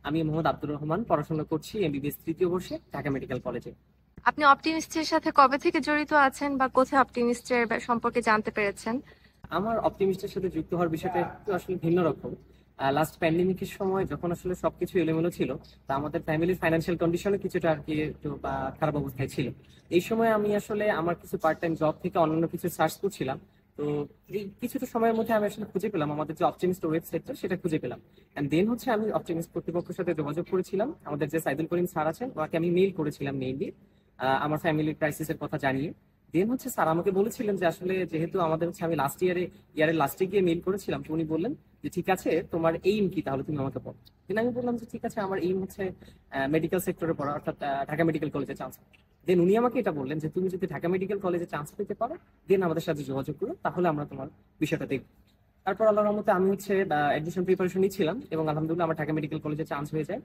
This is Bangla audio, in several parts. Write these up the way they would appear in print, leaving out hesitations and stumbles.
আমি মোহাম্মদ আব্দুর রহমান, পড়াশোনা করছি এমবিবিএস তৃতীয় বর্ষে ঢাকা মেডিকেল কলেজে। আপনি অপটিমিস্টের সাথে কবে থেকে জড়িত আছেন বা কোথায় অপটিমিস্টের সম্পর্কে জানতে পেরেছেন? আমার অপটিমিস্টের সাথে যুক্ত হওয়ার বিষয়টা একটু আসলে ভিন্ন রকম। লাস্ট প্যান্ডেমিকের সময় যখন আসলে সবকিছু এলোমেলো ছিল, তা আমাদের ফ্যামিলির ফাইন্যান্সিয়াল কন্ডিশনে কিছুটা আর কি একটু খারাপ অবস্থায় ছিল। এই সময় আমি আসলে আমার কিছু পার্ট টাইম জব থেকে অন্যান্য কিছু সার্চ করছিলাম। তো এই কিছুটা সময়ের মধ্যে আমি আসলে খুঁজে পেলাম আমাদের যে অপটিমিস্ট ওয়েবসাইটটা, সেটা খুঁজে পেলাম। এন্ড দেন হচ্ছে আমি অপটিমিস্ট কর্তৃপক্ষের সাথে যোগাযোগ করেছিলাম। আমাদের যে সাইদুল করিম স্যার আছেন, ওনাকে আমি মেইল করেছিলাম মেইনলি আমার ফ্যামিলির ক্রাইসিসের কথা জানিয়ে। দেন হচ্ছে স্যার আমাকে বলেছিলেন যে আসলে যেহেতু আমাদের হচ্ছে আমি ইয়ারের লাস্টে গিয়ে মেইল করেছিলাম, তো উনি বললেন যে ঠিক আছে, তোমার এইম কি, তাহলে তুমি আমাকে বলো। দেন আমি বললাম যে ঠিক আছে, আমার এইম হচ্ছে মেডিকেল সেক্টরে পড়া, অর্থাৎ ঢাকা মেডিকেল কলেজে চান্স। দেন উনি আমাকে এটা বললেন যে তুমি যদি ঢাকা মেডিকেল কলেজে চান্স পেতে পারো, দেন আমাদের সাথে যোগাযোগ করো, তাহলে আমরা তোমার বিষয়টা দেখবো। তারপর আল্লাহর রহমতে আমি হচ্ছে অ্যাডমিশন প্রিপারেশন নিচ্ছিলাম, এবং আলহামদুলিল্লাহ আমার ঢাকা মেডিকেল কলেজে চান্স হয়ে যায়।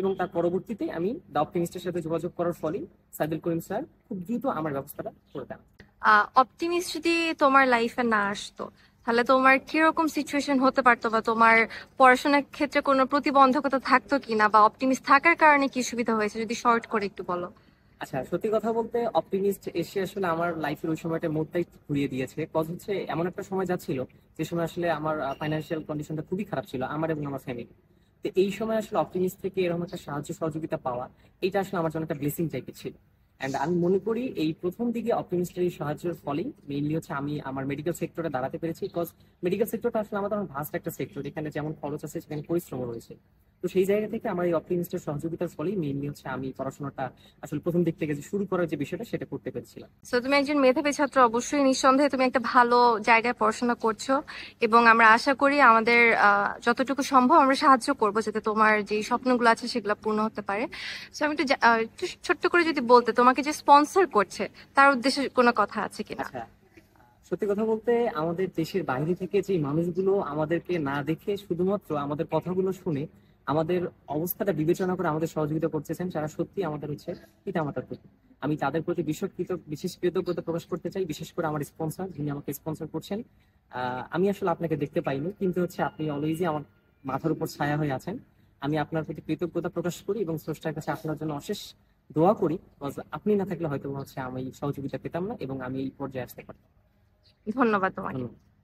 এবং তার পরবর্তীতে আমি দ্য অপটিমিস্টের সাথে যোগাযোগ করার ফলে সাইদুল করিম স্যার খুব দ্রুত আমার ব্যবস্থাটা করে দেন। অপটিমিস্ট যদি তোমার লাইফে না আসতো, তাহলে তোমার কিরকম সিচুয়েশন হতে পারতো, বা তোমার পড়াশোনার ক্ষেত্রে কোনো প্রতিবন্ধকতা থাকতো কিনা, বা অপটিমিস্ট থাকার কারণে কি সুবিধা হয়েছে, যদি শর্ট করে একটু বলো। আচ্ছা, সত্যি কথা বলতে অপটিমিস্ট এসে আসলে আমার লাইফের ওই সময়টা মোড়টাই ঘুরিয়ে দিয়েছে। কজ হচ্ছে এমন একটা সময় যাচ্ছিল, যে সময় আসলে আমার ফাইন্যান্সিয়াল কন্ডিশনটা খুবই খারাপ ছিল, আমার এবং আমার ফ্যামিলি। তো এই সময় আসলে অপটিমিস্ট থেকে এরকম একটা সাহায্য সহযোগিতা পাওয়া, এটা আসলে আমার জন্য একটা ব্লেসিং টাইপের ছিল। অ্যান্ড আমি মনে করি এই প্রথম দিকে অপটিমিস্টের এই সাহায্যের ফলেই মেইনলি হচ্ছে আমি আমার মেডিকেল সেক্টরে দাঁড়াতে পেরেছি। বিকজ মেডিকেল সেক্টরটা আসলে আমাদের ভাস্ট একটা সেক্টর, এখানে যেমন খরচ আছে সেখানে পরিশ্রম রয়েছে। তো সেই জায়গা থেকে আমার এই অপটিমিস্টের সহযোগিতার ফলেই মেইনলি হচ্ছে আমি পড়াশোনাটা আসলে প্রথম দিক থেকে যে শুরু করার যে বিষয়টা, সেটা করতে পেরেছিলাম। তো তুমি একজন মেধাবী ছাত্র, অবশ্যই নিঃসন্দেহে তুমি একটা ভালো জায়গায় পড়াশোনা করছো, এবং আমরা আশা করি আমাদের যতটুকু সম্ভব আমরা সাহায্য করবো যাতে তোমার যে স্বপ্নগুলো আছে সেগুলো পূর্ণ হতে পারে। তো আমি একটু ছোট্ট করে যদি বলতে, তোমাকে যে স্পন্সর করছে তার উদ্দেশ্যে কোনো কথা আছে কিনা? আচ্ছা, সত্যি কথা বলতে আমাদের দেশের বাইরে থেকে যে মানুষগুলো আমাদেরকে না দেখে শুধুমাত্র আমাদের কথাগুলো শুনে আমাদের অবস্থাটা বিবেচনা করে আমাদের সহযোগিতা করতেছেন, যারা সত্যি আমাদের হচ্ছে পিতামাতার প্রতি, আমি তাদের প্রতি বিশেষ কৃতজ্ঞতা প্রকাশ করতে চাই। বিশেষ করে আমার স্পন্সর, যিনি আমাকে স্পন্সর করছেন। আমি আসলে আপনাকে দেখতে পাইনি, কিন্তু হচ্ছে আপনি অলওয়েজই আমার মাথার উপর ছায়া হয়ে আছেন। আমি আপনার প্রতি কৃতজ্ঞতা প্রকাশ করি এবং স্রষ্টার কাছে আপনার জন্য অশেষ দোয়া করি। Because আপনি না থাকলে হয়তো হচ্ছে আমি এই সহযোগিতা পেতাম না এবং আমি এই পর্যায়ে আসতে পারতাম। ধন্যবাদ তোমাকে। ধন্যবাদ।